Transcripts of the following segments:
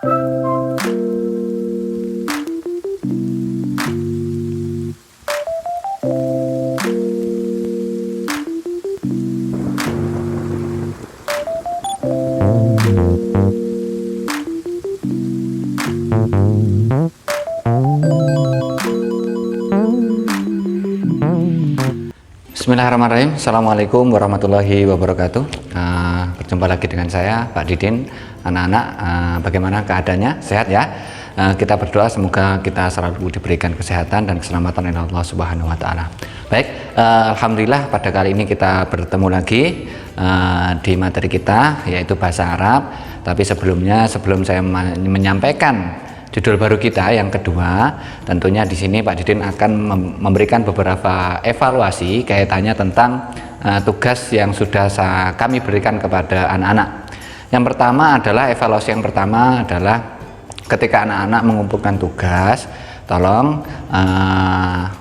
Bismillahirrahmanirrahim. Assalamualaikum warahmatullahi wabarakatuh. Berjumpa lagi dengan saya, Pak Didin. Anak-anak, bagaimana keadaannya? Sehat ya? Kita berdoa semoga kita selalu diberikan kesehatan dan keselamatan oleh Allah Subhanahu wa Ta'ala. Baik, alhamdulillah pada kali ini kita bertemu lagi di materi kita, yaitu bahasa Arab. Tapi sebelumnya, sebelum saya menyampaikan judul baru kita yang kedua, tentunya di sini Pak Didin akan memberikan beberapa evaluasi kaitannya tentang tugas yang sudah kami berikan kepada anak-anak. Yang pertama adalah evaluasi yang pertama adalah ketika anak-anak mengumpulkan tugas, tolong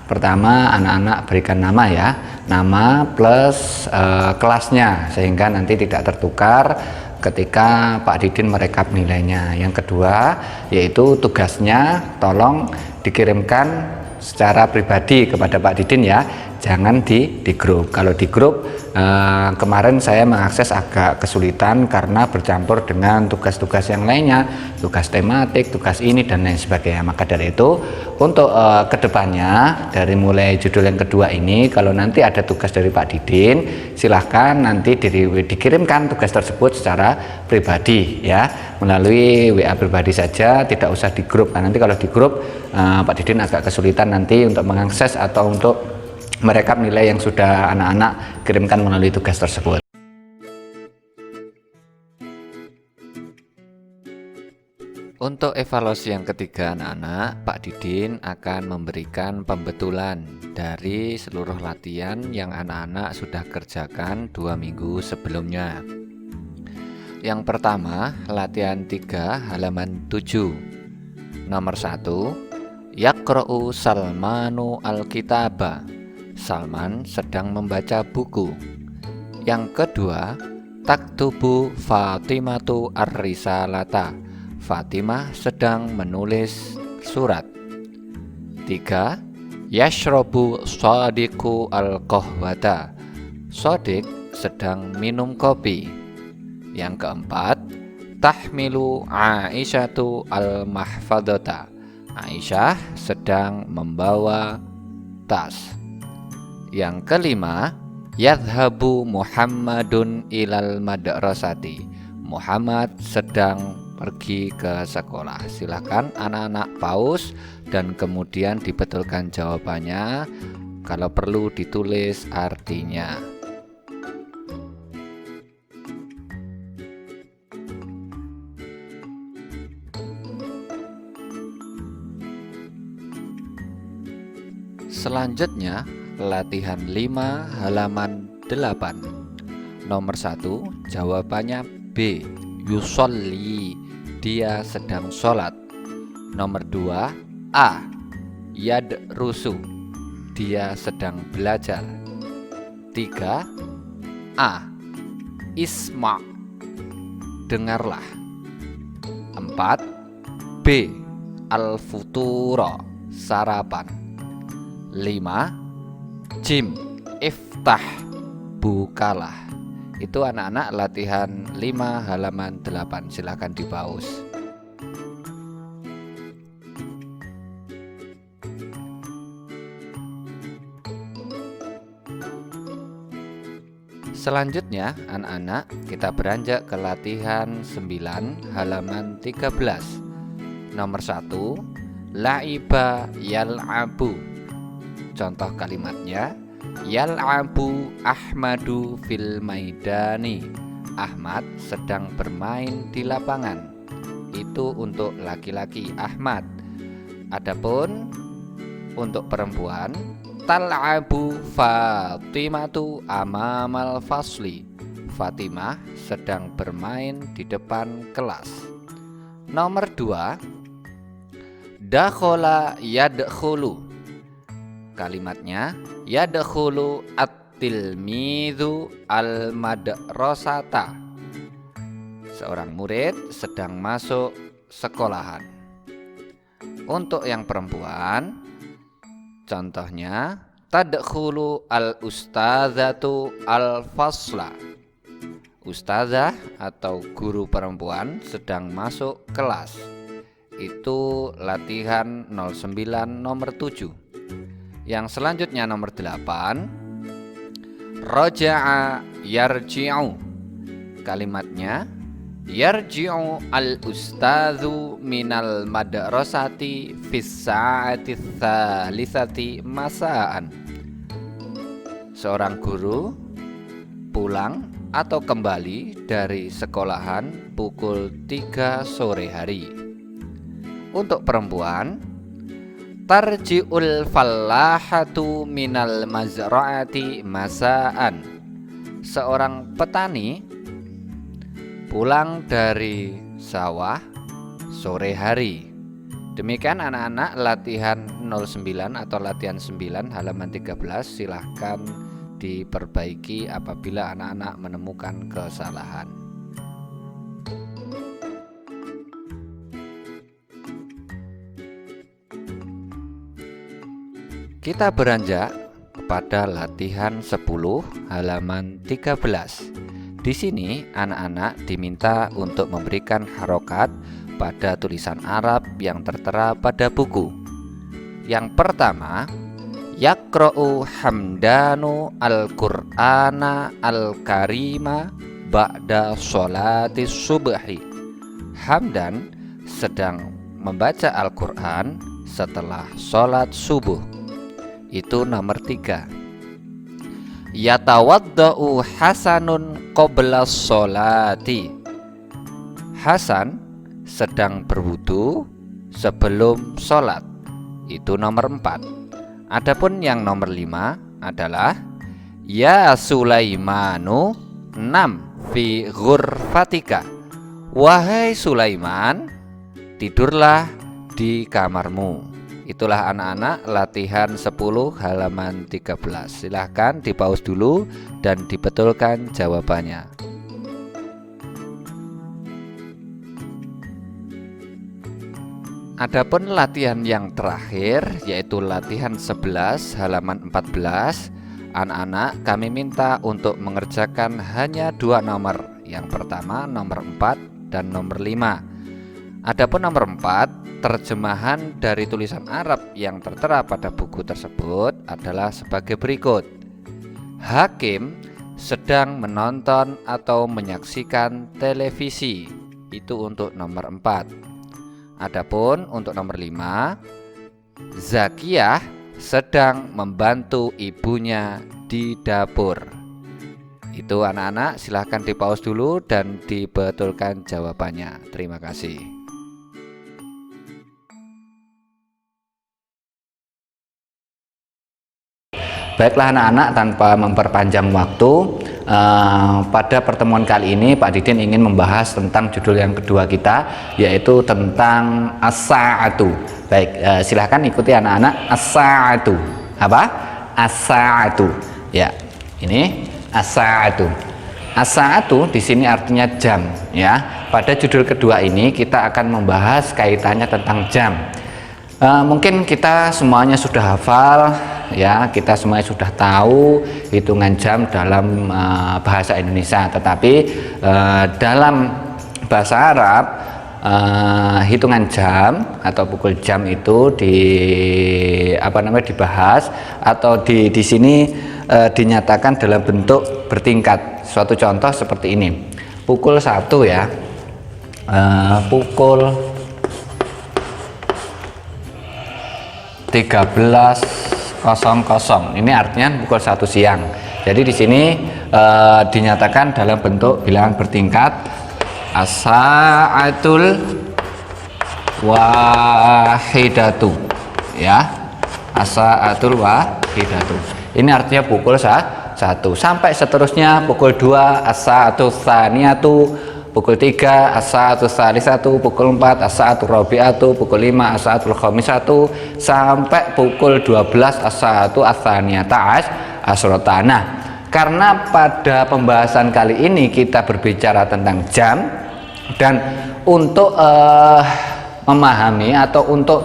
pertama anak-anak berikan nama ya, nama plus kelasnya sehingga nanti tidak tertukar ketika Pak Didin merekap nilainya. Yang kedua yaitu tugasnya tolong dikirimkan secara pribadi kepada Pak Didin ya, jangan di grup. Kalau di grup kemarin saya mengakses agak kesulitan karena bercampur dengan tugas-tugas yang lainnya, tugas tematik, tugas ini dan lain sebagainya. Maka dari itu untuk kedepannya dari mulai judul yang kedua ini, kalau nanti ada tugas dari Pak Didin, silahkan nanti dikirimkan tugas tersebut secara pribadi ya, melalui WA pribadi saja, tidak usah di grup. Karena nanti kalau di grup Pak Didin agak kesulitan nanti untuk mengakses atau untuk merekap nilai yang sudah anak-anak kirimkan melalui tugas tersebut. Untuk evaluasi yang ketiga anak-anak, Pak Didin akan memberikan pembetulan dari seluruh latihan yang anak-anak sudah kerjakan 2 minggu sebelumnya. Yang pertama, latihan 3 halaman 7. Nomor 1, Yaqra'u Salmanu al-Kitaba. Salman sedang membaca buku. Yang kedua, Taktubu Fatimatu ar-Risalata. Fatimah sedang menulis surat. 3, Yashrobu Shadiqu al-Qahwata. Shadiq sedang minum kopi. Yang keempat, Tahmilu Aisyatu al-Mahfadota. Aisyah sedang membawa tas. Yang kelima, Yadhabu Muhammadun ilal madrasati. Muhammad sedang pergi ke sekolah. Silakan anak-anak pause dan kemudian dibetulkan jawabannya. Kalau perlu ditulis artinya. Selanjutnya latihan 5 halaman 8. Nomor 1, jawabannya B, yusolli, dia sedang sholat. Nomor 2, A, yadrusu, dia sedang belajar. 3, A, isma, dengarlah. 4, B, al-futuro, sarapan. 5, Jim, iftah, bukalah. Itu anak-anak latihan 5 halaman 8. Silahkan di pause. Selanjutnya anak-anak kita beranjak ke latihan 9 halaman 13. Nomor 1, La'iba yal'abu. Contoh kalimatnya, Yal'abu Ahmadu fil maidani. Ahmad sedang bermain di lapangan. Itu untuk laki-laki Ahmad. Adapun untuk perempuan, Tal'abu Fatimatu amamal fasli. Fatimah sedang bermain di depan kelas. Nomor 2, Dakhola yadkhulu. Kalimatnya, yadkhulu at-tilmidhu al-madrasata. Seorang murid sedang masuk sekolahan. Untuk yang perempuan, contohnya tadkhulu al-ustadzatu al-fasla. Ustazah atau guru perempuan sedang masuk kelas. Itu latihan 09 nomor 7. Yang selanjutnya nomor 8, raja'a yarji'u. Kalimatnya yarji'u al-ustadzu minal madrasati fis sa'ati tsalisati masaan. Seorang guru pulang atau kembali dari sekolahan pukul 3 sore hari. Untuk perempuan, tarji'ul fallahatu minal mazra'ati masaan. Seorang petani pulang dari sawah sore hari. Demikian anak-anak latihan 09 atau latihan 9 halaman 13, silahkan diperbaiki apabila anak-anak menemukan kesalahan. Kita beranjak kepada latihan 10 halaman 13. Di sini anak-anak diminta untuk memberikan harokat pada tulisan Arab yang tertera pada buku. Yang pertama, yaqra'u Hamdanu al-Qur'ana al-Karima ba'da sholati subhi. Hamdan sedang membaca Al-Quran setelah sholat subuh. Itu nomor 3. Yatawadda'u Hasanun qabla sholati. Hasan sedang berwudu sebelum sholat. Itu nomor 4. Adapun yang nomor 5 adalah ya Sulaimanu nam fi ghurfatika. Wahai Sulaiman, tidurlah di kamarmu. Itulah anak-anak latihan 10 halaman 13. Silahkan di-pause dulu dan dibetulkan jawabannya. Adapun latihan yang terakhir, yaitu latihan 11 halaman 14, anak-anak kami minta untuk mengerjakan hanya 2 nomor. Yang pertama nomor 4 dan nomor 5. Adapun nomor 4, terjemahan dari tulisan Arab yang tertera pada buku tersebut adalah sebagai berikut. Hakim sedang menonton atau menyaksikan televisi. Itu untuk nomor 4. Adapun untuk nomor 5, Zakiyah sedang membantu ibunya di dapur. Itu anak-anak silahkan di-pause dulu dan dibetulkan jawabannya. Terima kasih. Baiklah anak-anak, tanpa memperpanjang waktu, pada pertemuan kali ini Pak Didin ingin membahas tentang judul yang kedua kita, yaitu tentang as-sa'atu. Baik, silahkan ikuti anak-anak. As-sa'atu apa? As-sa'atu. Ya, ini as-sa'atu. As-sa'atu di sini artinya jam, ya. Pada judul kedua ini kita akan membahas kaitannya tentang jam. Mungkin kita semuanya sudah hafal, ya, kita semuanya sudah tahu hitungan jam dalam bahasa Indonesia, tetapi dalam bahasa Arab hitungan jam atau pukul jam itu dibahas atau di sini dinyatakan dalam bentuk bertingkat. Suatu contoh seperti ini, pukul 1 ya, pukul 13.00. Ini artinya pukul 1 siang. Jadi di sini dinyatakan dalam bentuk bilangan bertingkat as-sa'atul wahidatu, ya, as-sa'atul wahidatu. Ini artinya pukul 1 sampai seterusnya pukul 2 as-sa'atul tsaniyatu, pukul 3 as-sa'atul tsalisatu, pukul 4 as-sa'atul rabi'atu, pukul 5 as-sa'atul khamisatu, sampai pukul 12 as-sa'atul ats-tsaniyata asyrata. Nah, karena pada pembahasan kali ini kita berbicara tentang jam dan untuk memahami atau untuk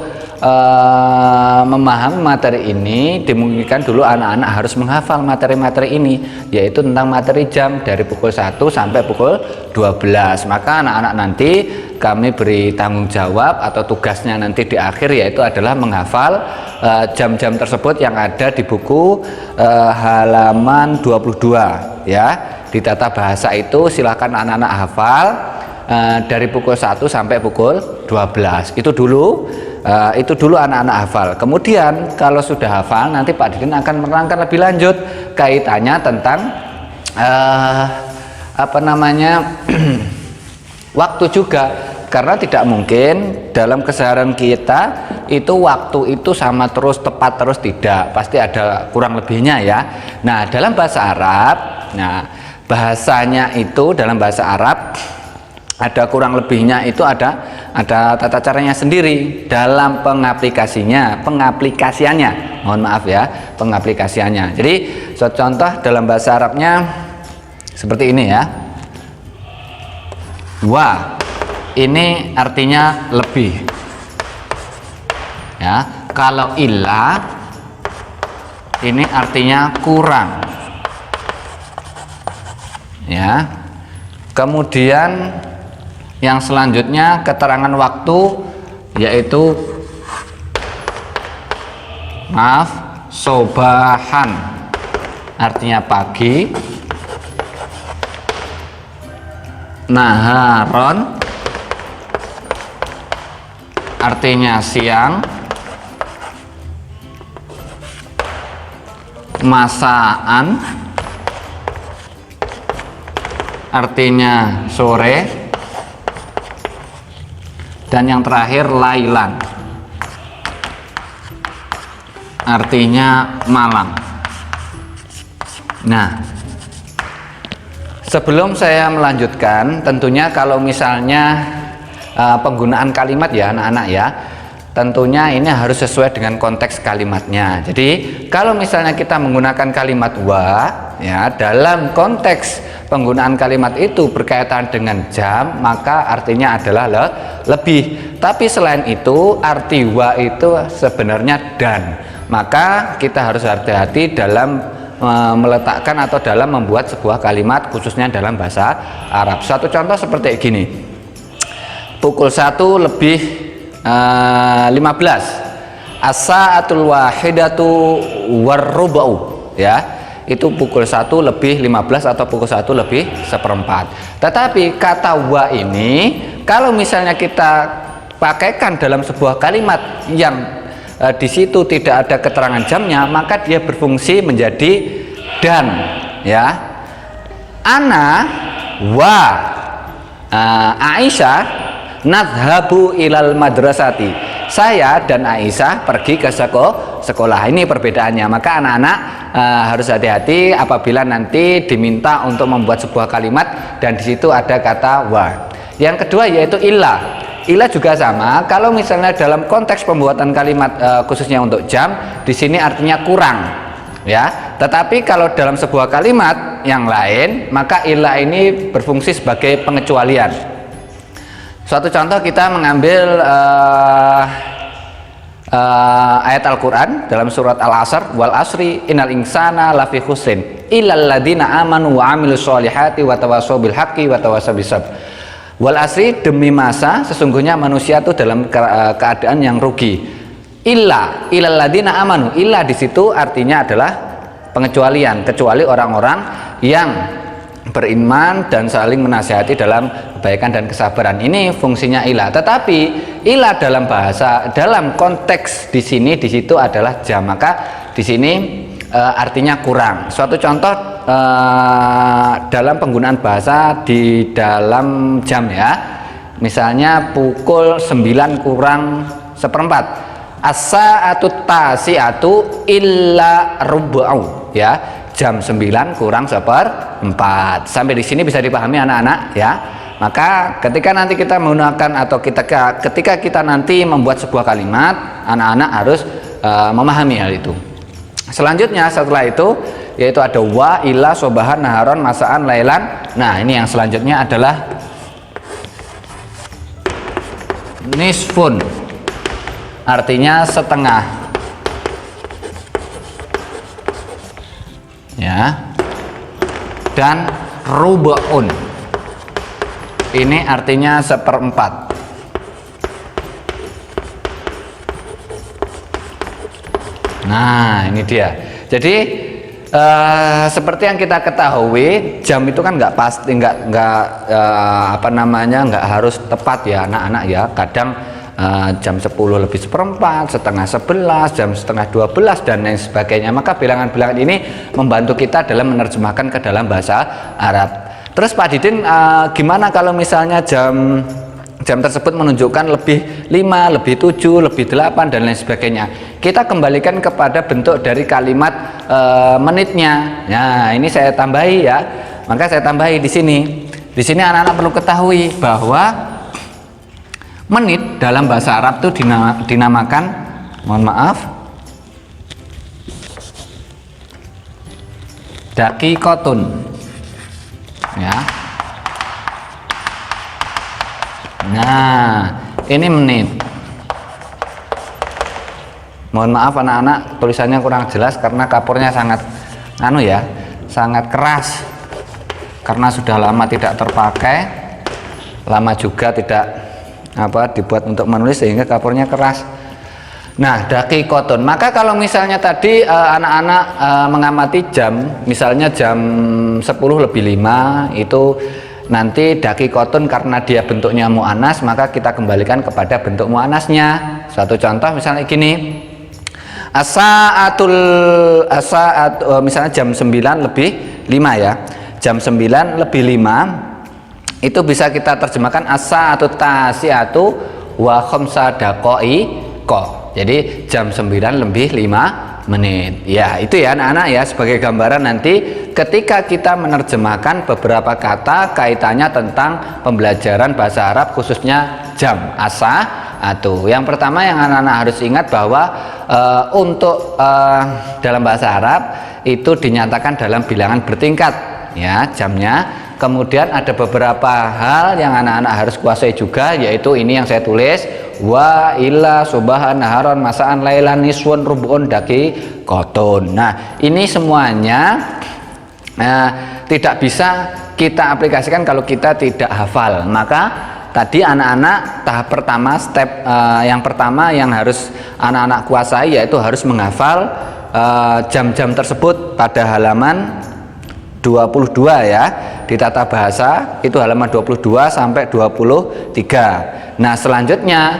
memahami materi ini dimungkinkan dulu anak-anak harus menghafal materi-materi ini, yaitu tentang materi jam dari pukul 1 sampai pukul 12. Maka anak-anak nanti kami beri tanggung jawab atau tugasnya nanti di akhir, yaitu adalah menghafal jam-jam tersebut yang ada di buku halaman 22 ya. Di tata bahasa itu silakan anak-anak hafal dari pukul 1 sampai pukul 12. Itu dulu anak-anak hafal. Kemudian kalau sudah hafal, nanti Pak Didin akan menerangkan lebih lanjut kaitannya tentang waktu juga, karena tidak mungkin dalam keseharian kita itu waktu itu sama terus, tepat terus, tidak, pasti ada kurang lebihnya ya. Nah, dalam bahasa Arab, bahasanya itu dalam bahasa Arab ada kurang lebihnya, itu ada tata caranya sendiri dalam pengaplikasiannya, mohon maaf ya, pengaplikasiannya. Jadi contoh dalam bahasa Arabnya seperti ini ya. Wa ini artinya lebih ya. Kalau illa ini artinya kurang ya. Kemudian yang selanjutnya keterangan waktu, yaitu sobahan artinya pagi, naharon artinya siang, masaan artinya sore, dan yang terakhir lailan artinya malam. Nah, sebelum saya melanjutkan, tentunya kalau misalnya penggunaan kalimat ya anak-anak ya, tentunya ini harus sesuai dengan konteks kalimatnya. Jadi kalau misalnya kita menggunakan kalimat wa ya, dalam konteks penggunaan kalimat itu berkaitan dengan jam, maka artinya adalah lebih. Tapi selain itu, arti wa itu sebenarnya dan. Maka kita harus hati-hati dalam meletakkan atau dalam membuat sebuah kalimat, khususnya dalam bahasa Arab. Satu contoh seperti gini. Pukul 1 lebih 15. As-sa'atul wahidatu warruba'u ya. Itu pukul 1 lebih 15 atau pukul 1 lebih seperempat. Tetapi kata wa ini kalau misalnya kita pakaikan dalam sebuah kalimat yang di situ tidak ada keterangan jamnya, maka dia berfungsi menjadi dan ya. Ana wa Aisyah nadhabu ilal madrasati. Saya dan Aisyah pergi ke sekolah. Ini perbedaannya. Maka anak-anak harus hati-hati apabila nanti diminta untuk membuat sebuah kalimat dan di situ ada kata wa. Yang kedua yaitu illa. Illa juga sama. Kalau misalnya dalam konteks pembuatan kalimat khususnya untuk jam, di sini artinya kurang, ya. Tetapi kalau dalam sebuah kalimat yang lain, maka illa ini berfungsi sebagai pengecualian. Suatu contoh, kita mengambil ayat Al-Quran dalam surat Al-Asr, wal asri innal insana lafi khusrin illal ladina amanu wa amilus solihati wa tawassaw bil haqqi wa tawassaw bis sabr. Wal asri, demi masa sesungguhnya manusia itu dalam keadaan yang rugi. Illal ladina amanu, illa di situ artinya adalah pengecualian, kecuali orang-orang yang beriman dan saling menasihati dalam kebaikan dan kesabaran. Ini fungsinya ilah. Tetapi ilah dalam bahasa, dalam konteks di sini, di situ adalah jam. Maka di sini artinya kurang. Suatu contoh dalam penggunaan bahasa di dalam jam ya. Misalnya pukul 9 kurang seperempat. As-sa'atu tasi'atu illa rubu'u ya. Jam 9 kurang seperempat. Sampai di sini bisa dipahami anak-anak ya. Maka ketika nanti kita menggunakan atau ketika kita nanti membuat sebuah kalimat, anak-anak harus memahami hal itu. Selanjutnya setelah itu yaitu ada wa, ila, sobahan, naharon, masaan, lailan. Nah, ini yang selanjutnya adalah nisfun artinya setengah, ya. Dan rubu'un ini artinya seperempat. Nah, ini dia. Jadi seperti yang kita ketahui, jam itu kan nggak pasti, nggak harus tepat ya anak-anak ya. Kadang jam 10 lebih seperempat, setengah 11, jam setengah 12 dan lain sebagainya. Maka bilangan-bilangan ini membantu kita dalam menerjemahkan ke dalam bahasa Arab. Terus Pak Didin, gimana kalau misalnya jam tersebut menunjukkan lebih 5, lebih 7, lebih 8 dan lain sebagainya. Kita kembalikan kepada bentuk dari kalimat menitnya. Nah, ini saya tambahi ya. Maka saya tambahi di sini. Di sini anak-anak perlu ketahui bahwa menit dalam bahasa Arab itu dinamakan, mohon maaf, daqiqatun. Ya. Nah, ini menit. Mohon maaf anak-anak, tulisannya kurang jelas karena kapurnya sangat sangat keras. Karena sudah lama tidak terpakai, lama juga tidak dibuat untuk menulis sehingga kapurnya keras. Nah, daqiqatun. Maka kalau misalnya tadi anak-anak mengamati jam, misalnya jam 10 lebih 5 itu nanti daqiqatun karena dia bentuknya mu'annas, maka kita kembalikan kepada bentuk mu'annasnya. Suatu contoh misalnya gini, misalnya jam 9 lebih 5 ya. Jam 9 lebih 5 itu bisa kita terjemahkan as-sa'atu tasi'atu wa khamsa daqaiqa. Jadi jam 9 lebih 5 menit. Ya, itu ya anak-anak ya, sebagai gambaran nanti ketika kita menerjemahkan beberapa kata kaitannya tentang pembelajaran bahasa Arab khususnya jam as-sa'atu. Yang pertama yang anak-anak harus ingat bahwa untuk dalam bahasa Arab itu dinyatakan dalam bilangan bertingkat ya jamnya. Kemudian ada beberapa hal yang anak-anak harus kuasai juga, yaitu ini yang saya tulis, wa ila subahan naharon masaan lailan niswun rubu'un daqiqatun. Nah, ini semuanya tidak bisa kita aplikasikan kalau kita tidak hafal. Maka tadi anak-anak tahap pertama, yang pertama yang harus anak-anak kuasai yaitu harus menghafal jam-jam tersebut pada halaman 22 ya, di tata bahasa itu halaman 22 sampai 23. Nah, selanjutnya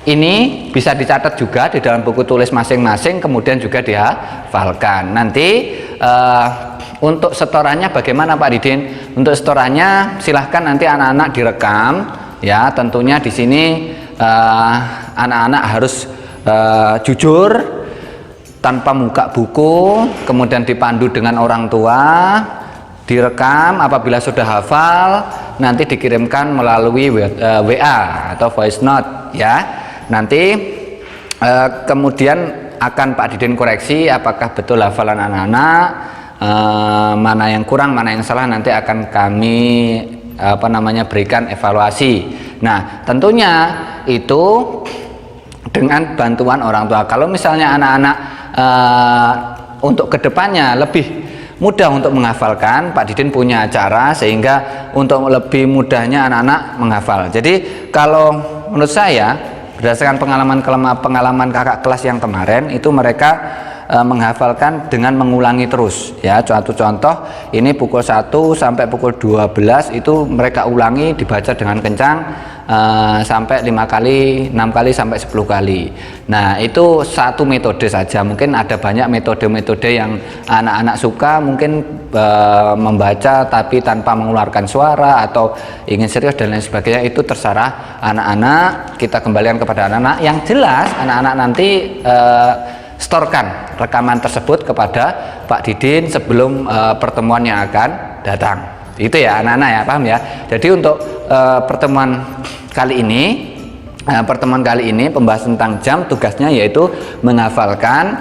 ini bisa dicatat juga di dalam buku tulis masing-masing, kemudian juga dihafalkan. Nanti untuk setorannya bagaimana Pak Didin? Untuk setorannya silahkan nanti anak-anak direkam ya. Tentunya di sini anak-anak harus jujur tanpa buka buku, kemudian dipandu dengan orang tua, direkam. Apabila sudah hafal nanti dikirimkan melalui WA atau voice note ya. Nanti kemudian akan Pak Didin koreksi apakah betul hafalan anak-anak, mana yang kurang, mana yang salah, nanti akan kami berikan evaluasi. Nah, tentunya itu dengan bantuan orang tua. Kalau misalnya anak-anak untuk kedepannya lebih mudah untuk menghafalkan, Pak Didin punya cara sehingga untuk lebih mudahnya anak-anak menghafal. Jadi kalau menurut saya berdasarkan pengalaman kakak kelas yang kemarin itu mereka menghafalkan dengan mengulangi terus ya. Suatu contoh ini pukul 1 sampai pukul 12 itu mereka ulangi dibaca dengan kencang sampai 5 kali, 6 kali sampai 10 kali. Nah, itu satu metode saja. Mungkin ada banyak metode-metode yang anak-anak suka, mungkin membaca tapi tanpa mengeluarkan suara atau ingin serius dan lain sebagainya. Itu terserah anak-anak, kita kembalikan kepada anak-anak. Yang jelas anak-anak nanti storkan rekaman tersebut kepada Pak Didin sebelum pertemuan yang akan datang. Itu ya anak-anak ya, paham ya. Jadi untuk pertemuan kali ini pembahasan tentang jam, tugasnya yaitu menghafalkan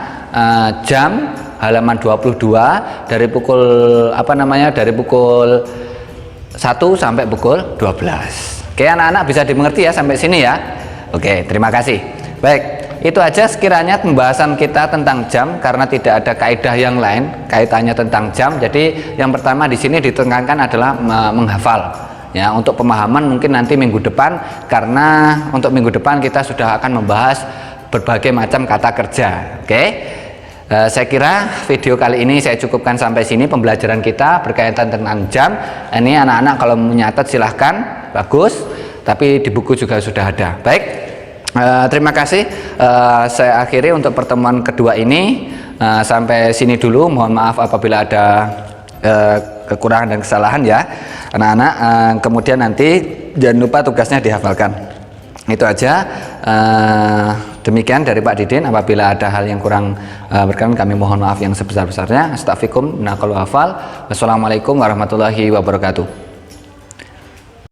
jam halaman 22 dari pukul dari pukul 1 sampai pukul 12. Oke anak-anak, bisa dimengerti ya sampai sini ya. Oke, terima kasih. Baik, itu aja sekiranya pembahasan kita tentang jam, karena tidak ada kaidah yang lain kaitannya tentang jam. Jadi yang pertama di sini ditekankan adalah menghafal. Ya, untuk pemahaman mungkin nanti minggu depan, karena untuk minggu depan kita sudah akan membahas berbagai macam kata kerja. Oke. Saya kira video kali ini saya cukupkan sampai sini pembelajaran kita berkaitan tentang jam. Ini anak-anak kalau menyatat silahkan, bagus, tapi di buku juga sudah ada. Baik, terima kasih. Saya akhiri untuk pertemuan kedua ini. Sampai sini dulu, mohon maaf apabila ada kekurangan dan kesalahan ya anak-anak. Kemudian nanti jangan lupa tugasnya dihafalkan. Itu aja. Demikian dari Pak Didin. Apabila ada hal yang kurang berkenan, kami mohon maaf yang sebesar-besarnya. Astaghfirullahaladzim. Wassalamualaikum warahmatullahi wabarakatuh.